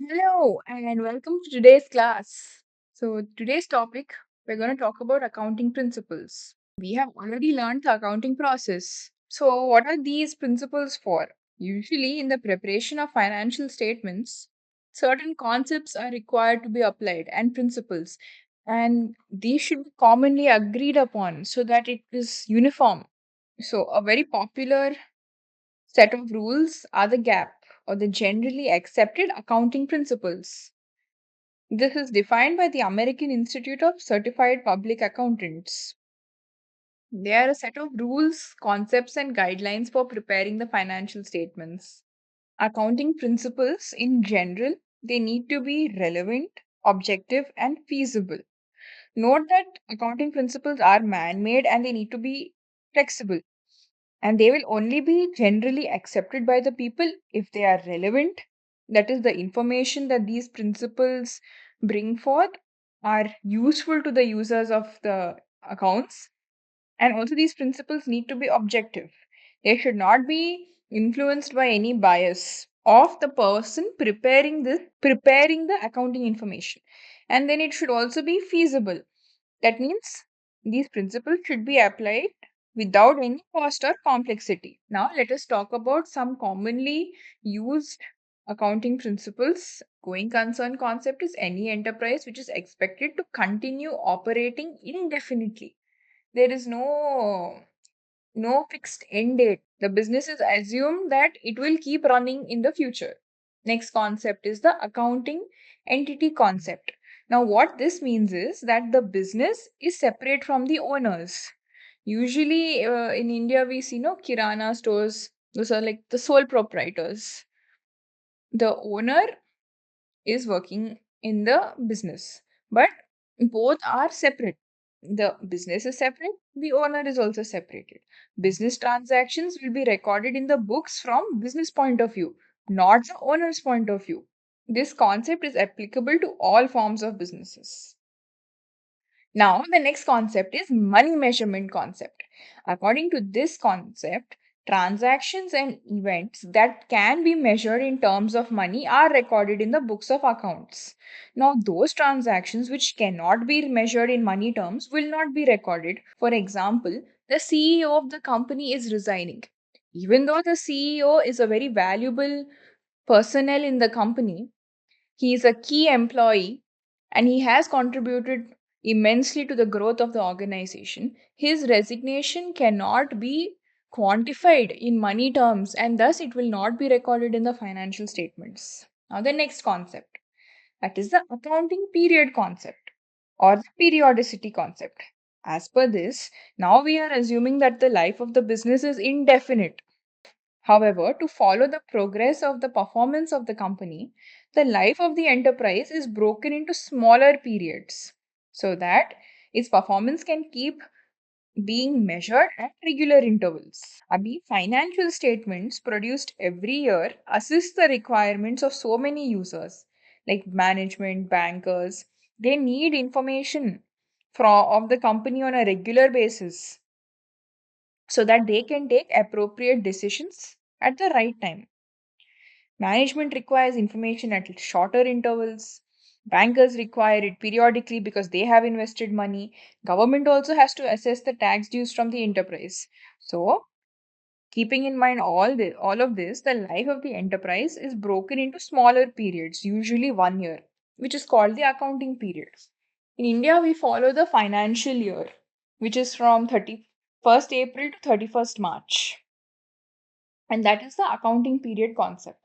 Hello and welcome to today's class. So, today's topic we're going to talk about accounting principles. We have already learned the accounting process. So, what are these principles for? Usually, in the preparation of financial statements, certain concepts are required to be applied and principles, and these should be commonly agreed upon so that it is uniform. So, a very popular set of rules are the GAP or the generally accepted accounting principles. This is defined by the American Institute of Certified Public Accountants. They are a set of rules, concepts, and guidelines for preparing the financial statements. Accounting principles in general, they need to be relevant, objective, and feasible. Note that accounting principles are man made and they need to be flexible, and they will only be generally accepted by the people if they are relevant. That is, the information that these principles bring forth are useful to the users of the accounts, and also these principles need to be objective. They should not be influenced by any bias of the person preparing the accounting information, and then it should also be feasible. That means these principles should be applied without any cost or complexity. Now, let us talk about some commonly used accounting principles. Going concern concept is any enterprise which is expected to continue operating indefinitely. There is no fixed end date. The business is assumed that it will keep running in the future. Next concept is the accounting entity concept. Now, what this means is that the business is separate from the owners. Usually, in India, we see no kirana stores. Those are like the sole proprietors. The owner is working in the business, but both are separate. The business is separate, the owner is also separated. Business transactions will be recorded in the books from business point of view, not the owner's point of view. This concept is applicable to all forms of businesses. Now, the next concept is money measurement concept. According to this concept, transactions and events that can be measured in terms of money are recorded in the books of accounts. Now, those transactions which cannot be measured in money terms will not be recorded. For example, the CEO of the company is resigning. Even though the CEO is a very valuable personnel in the company, he is a key employee and he has contributed immensely to the growth of the organization. His resignation cannot be quantified in money terms and thus it will not be recorded in the financial statements. Now, the next concept, that is the accounting period concept or the periodicity concept. As per this, now we are assuming that the life of the business is indefinite. However, to follow the progress of the performance of the company, the life of the enterprise is broken into smaller periods so that its performance can keep being measured at regular intervals. Abhi, financial statements produced every year assist the requirements of so many users like management, bankers. They need information of the company on a regular basis so that they can take appropriate decisions at the right time. Management requires information at shorter intervals. Bankers require it periodically because they have invested money. Government also has to assess the tax dues from the enterprise. So, keeping in mind all of this, the life of the enterprise is broken into smaller periods, usually 1 year, which is called the accounting period. In India, we follow the financial year, which is from 31st April to 31st March, and that is the accounting period concept.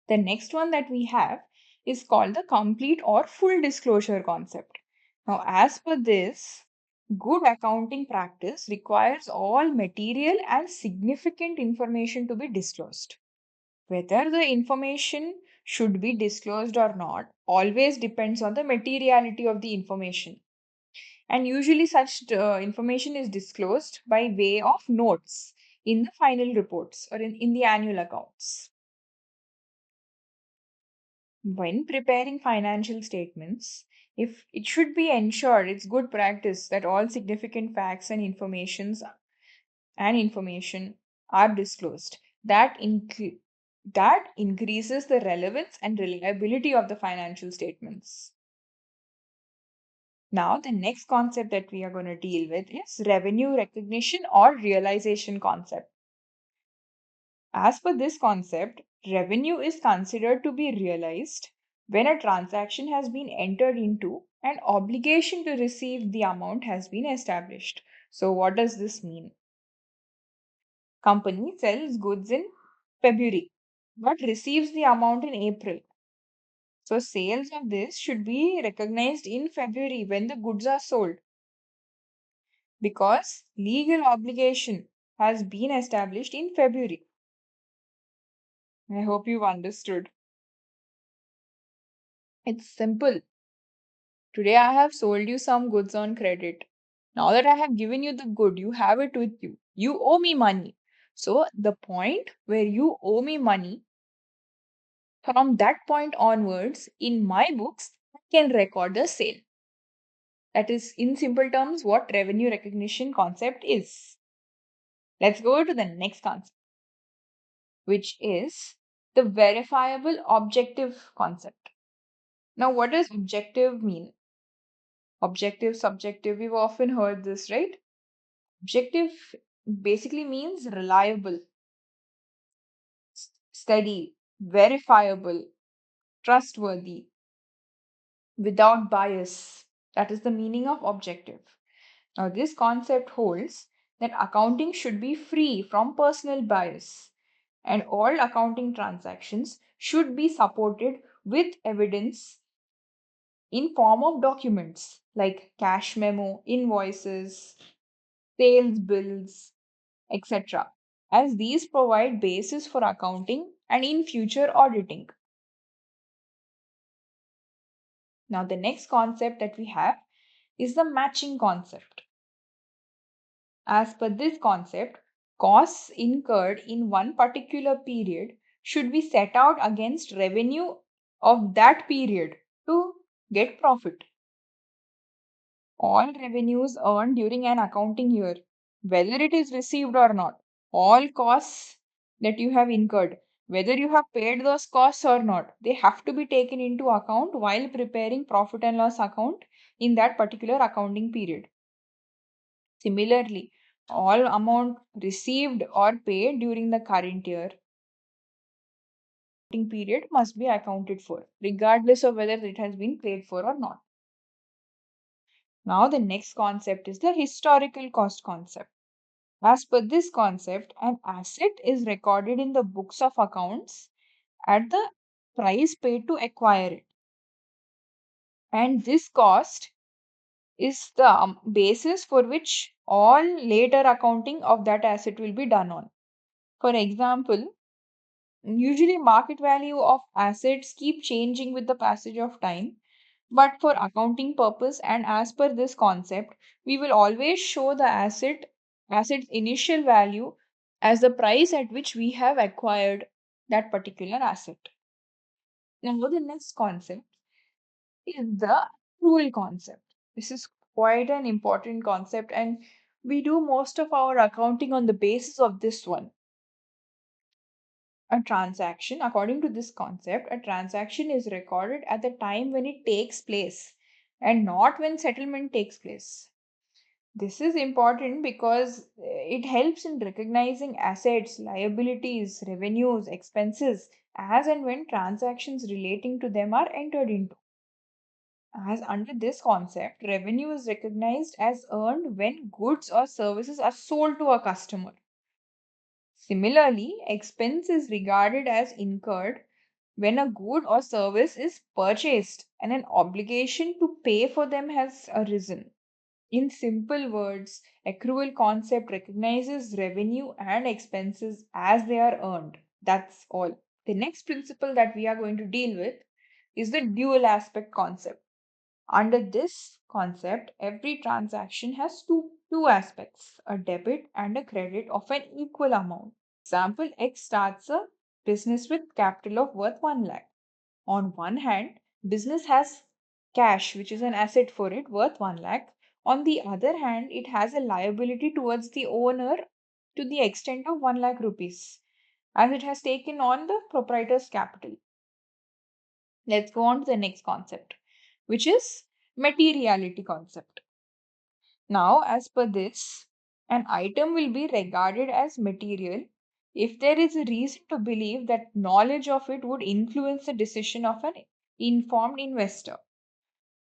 The next one that we have is called the complete or full disclosure concept. Now, as per this, good accounting practice requires all material and significant information to be disclosed. Whether the information should be disclosed or not always depends on the materiality of the information. And usually, such information is disclosed by way of notes in the final reports or in the annual accounts. When preparing financial statements, if it should be ensured, it's good practice that all significant facts and information are disclosed. That That increases the relevance and reliability of the financial statements. Now, the next concept that we are going to deal with is revenue recognition or realization concept. As per this concept, revenue is considered to be realized when a transaction has been entered into and obligation to receive the amount has been established. So, what does this mean? Company sells goods in February but receives the amount in April. So, sales of this should be recognized in February when the goods are sold because legal obligation has been established in February. I hope you've understood. It's simple. Today I have sold you some goods on credit. Now that I have given you the good, you have it with you. You owe me money. So, the point where you owe me money, from that point onwards, in my books, I can record the sale. That is, in simple terms, what revenue recognition concept is. Let's go to the next concept, which is the verifiable objective concept. Now, what does objective mean? Objective, subjective, we've often heard this, right? Objective basically means reliable, steady, verifiable, trustworthy, without bias. That is the meaning of objective. Now, this concept holds that accounting should be free from personal bias and all accounting transactions should be supported with evidence in form of documents like cash memo, invoices, sales bills, etc., as these provide basis for accounting and in future auditing. Now, the next concept that we have is the matching concept. As per this concept, costs incurred in one particular period should be set out against revenue of that period to get profit. All revenues earned during an accounting year, whether it is received or not, all costs that you have incurred, whether you have paid those costs or not, they have to be taken into account while preparing profit and loss account in that particular accounting period. Similarly, all amount received or paid during the current year period must be accounted for, regardless of whether it has been paid for or not. Now, the next concept is the historical cost concept. As per this concept, an asset is recorded in the books of accounts at the price paid to acquire it. And this cost is the basis for which all later accounting of that asset will be done on. For example, usually market value of assets keep changing with the passage of time, but for accounting purpose and as per this concept, we will always show the asset's initial value as the price at which we have acquired that particular asset. Now, the next concept is the accrual concept. This is quite an important concept, and we do most of our accounting on the basis of this one. A transaction, according to this concept, a transaction is recorded at the time when it takes place and not when settlement takes place. This is important because it helps in recognizing assets, liabilities, revenues, expenses as and when transactions relating to them are entered into. As under this concept, revenue is recognized as earned when goods or services are sold to a customer. Similarly, expense is regarded as incurred when a good or service is purchased and an obligation to pay for them has arisen. In simple words, accrual concept recognizes revenue and expenses as they are earned. That's all. The next principle that we are going to deal with is the dual aspect concept. Under this concept, every transaction has two aspects, a debit and a credit of an equal amount. Example, X starts a business with capital of worth 1 lakh. On one hand, business has cash, which is an asset for it worth 1 lakh. On the other hand, it has a liability towards the owner to the extent of 1 lakh rupees. as it has taken on the proprietor's capital. Let's go on to the next concept, which is materiality concept. Now, as per this, an item will be regarded as material if there is a reason to believe that knowledge of it would influence the decision of an informed investor.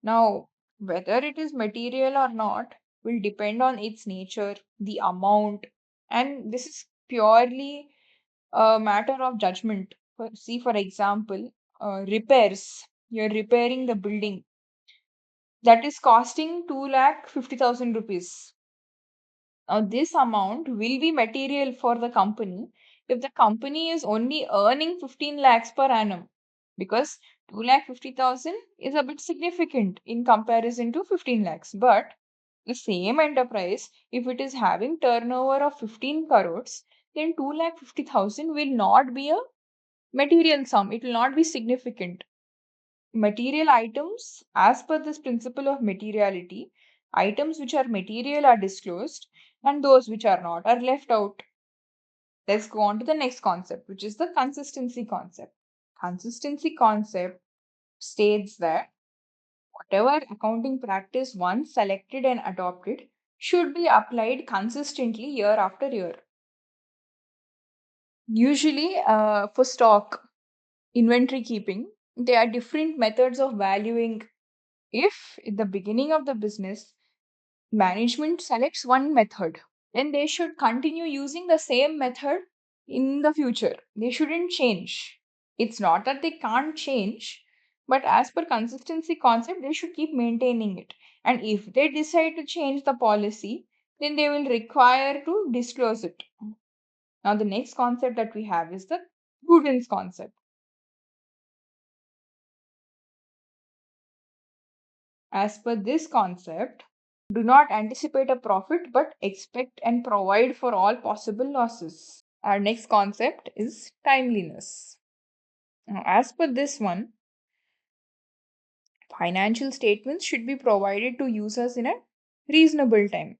Now, whether it is material or not will depend on its nature, the amount, and this is purely a matter of judgment. See, for example, repairs. You're repairing the building that is costing 2,50,000 rupees. Now, this amount will be material for the company if the company is only earning 15 lakhs per annum, because 2,50,000 is a bit significant in comparison to 15 lakhs. But the same enterprise, if it is having turnover of 15 crores, then 2,50,000 will not be a material sum. It will not be significant. Material items, as per this principle of materiality, items which are material are disclosed and those which are not are left out. Let's go on to the next concept, which is the consistency concept. Consistency concept states that whatever accounting practice once selected and adopted should be applied consistently year after year. Usually, for stock, inventory keeping, there are different methods of valuing. If at the beginning of the business, management selects one method, then they should continue using the same method in the future. They shouldn't change. It's not that they can't change, but as per consistency concept, they should keep maintaining it. And if they decide to change the policy, then they will require to disclose it. Now, the next concept that we have is the prudence concept. As per this concept, do not anticipate a profit but expect and provide for all possible losses. Our next concept is timeliness. Now, as per this one, financial statements should be provided to users in a reasonable time.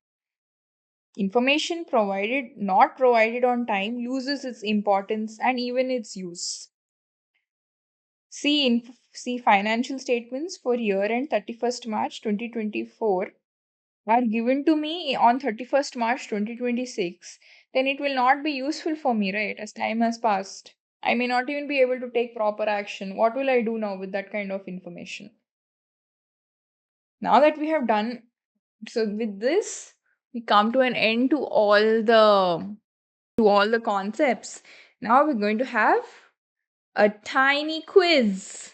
Information provided not provided on time loses its importance and even its use. See financial statements for year end 31st March 2024 are given to me on 31st March 2026, then it will not be useful for me, right? As time has passed, I may not even be able to take proper action. What will I do now with that kind of information? Now that we have done, so with this, we come to an end to all the concepts. Now we're going to have a tiny quiz.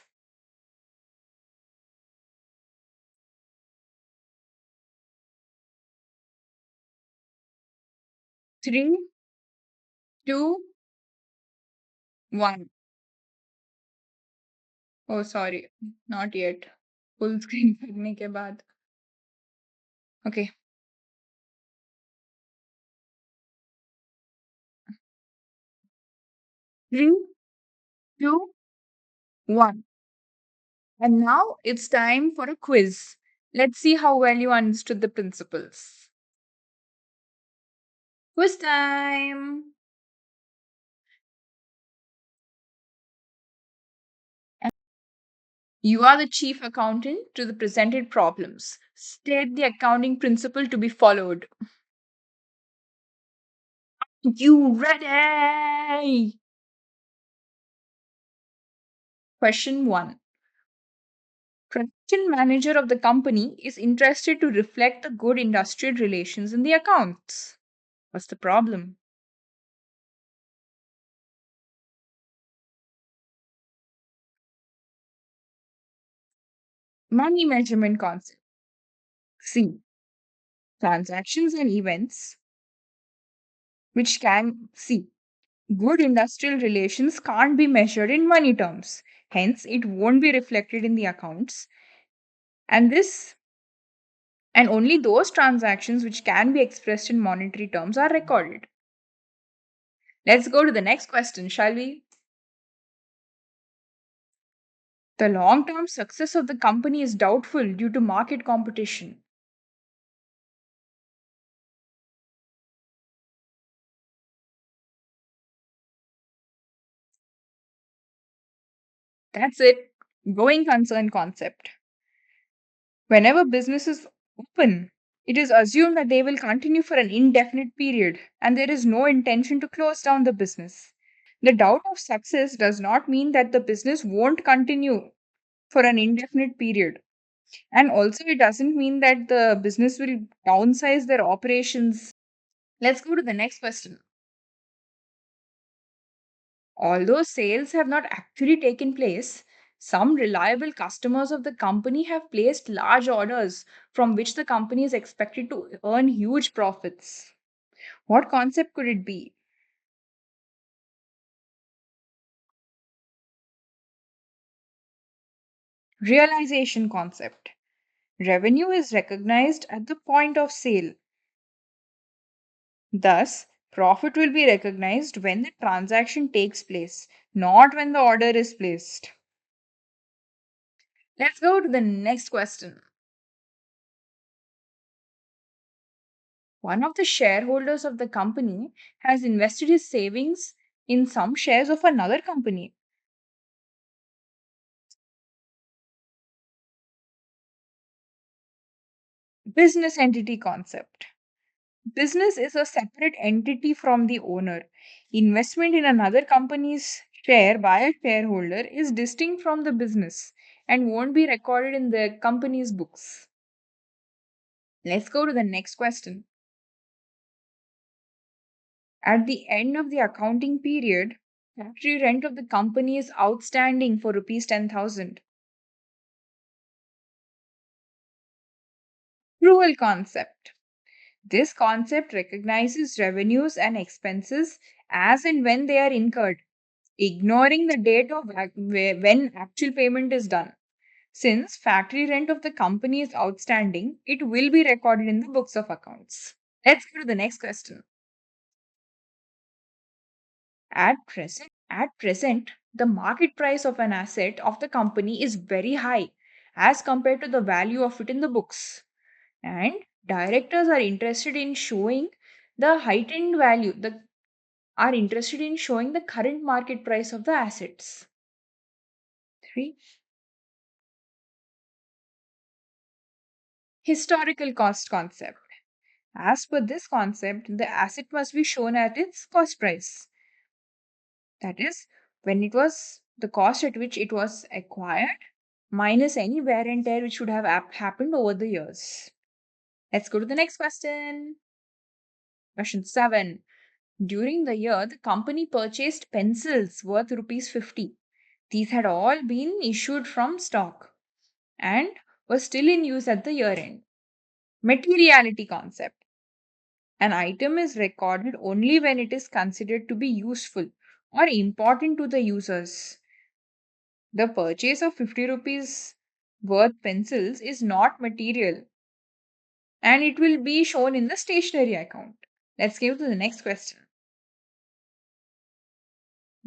Three, two, one. Oh, sorry, not yet. Full screen करने के बाद. Okay. 3, 2, 1. And now it's time for a quiz. Let's see how well you understood the principles. Quiz time! You are the chief accountant to the presented problems. State the accounting principle to be followed. You ready? Question 1. Production manager of the company is interested to reflect the good industrial relations in the accounts. What's the problem? Money measurement concept. C. Transactions and events which can see. Good industrial relations can't be measured in money terms. Hence, it won't be reflected in the accounts. And this and only those transactions which can be expressed in monetary terms are recorded. Let's go to the next question, shall we? The long term success of the company is doubtful due to market competition. That's it. Going concern concept. Whenever business is open, it is assumed that they will continue for an indefinite period and there is no intention to close down the business. The doubt of success does not mean that the business won't continue for an indefinite period. And also, it doesn't mean that the business will downsize their operations. Let's go to the next question. Although sales have not actually taken place, some reliable customers of the company have placed large orders from which the company is expected to earn huge profits. What concept could it be? Realization concept. Revenue is recognized at the point of sale. Thus, profit will be recognized when the transaction takes place, not when the order is placed. Let's go to the next question. One of the shareholders of the company has invested his savings in some shares of another company. Business entity concept. Business is a separate entity from the owner. Investment in another company's share by a shareholder is distinct from the business and won't be recorded in the company's books. Let's go to the next question. At the end of the accounting period, factory rent of the company is outstanding for rupees 10,000. Accrual concept. This concept recognizes revenues and expenses as and when they are incurred, ignoring the date of when actual payment is done. Since factory rent of the company is outstanding, it will be recorded in the books of accounts. Let's go to the next question. At present, the market price of an asset of the company is very high as compared to the value of it in the books. And directors are interested in showing the heightened value, are interested in showing the current market price of the assets. 3. Historical cost concept. As per this concept, the asset must be shown at its cost price. That is, when it was the cost at which it was acquired minus any wear and tear which should have happened over the years. Let's go to the next question. Question 7. During the year, the company purchased pencils worth rupees 50. These had all been issued from stock and were still in use at the year end. Materiality concept. An item is recorded only when it is considered to be useful or important to the users. The purchase of 50 rupees worth pencils is not material and it will be shown in the stationery account. Let's go to the next question.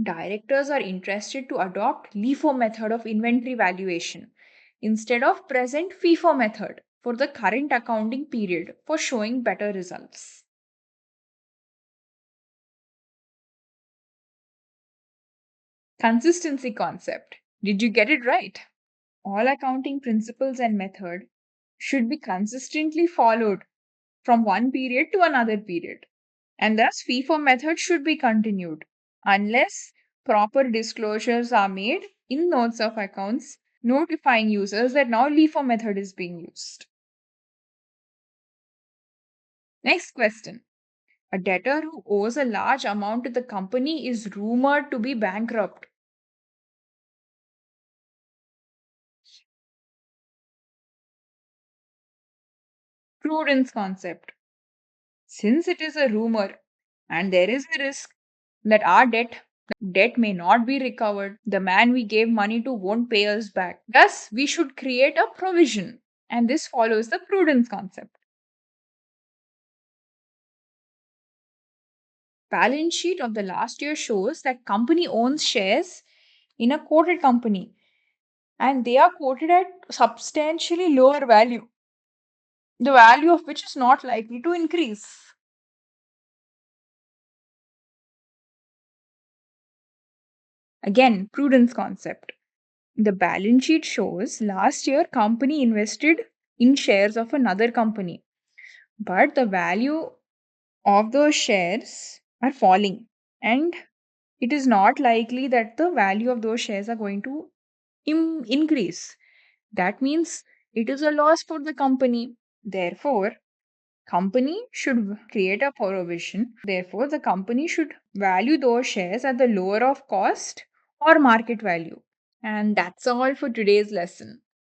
Directors are interested to adopt LIFO method of inventory valuation instead of present FIFO method for the current accounting period for showing better results. Consistency concept. Did you get it right? All accounting principles and method should be consistently followed from one period to another period. And thus FIFO method should be continued unless proper disclosures are made in notes of accounts notifying users that now LIFO method is being used. Next question. A debtor who owes a large amount to the company is rumored to be bankrupt. Prudence concept. Since it is a rumor and there is a risk that our debt may not be recovered, the man we gave money to won't pay us back. Thus, we should create a provision, and this follows the prudence concept. Balance sheet of the last year shows that company owns shares in a quoted company and they are quoted at substantially lower value, the value of which is not likely to increase. Again, prudence concept. The balance sheet shows last year company invested in shares of another company, but the value of those shares are falling, and it is not likely that the value of those shares are going to increase. That means it is a loss for the company. Therefore, company should create a provision. Therefore, the company should value those shares at the lower of cost or market value. And that's all for today's lesson.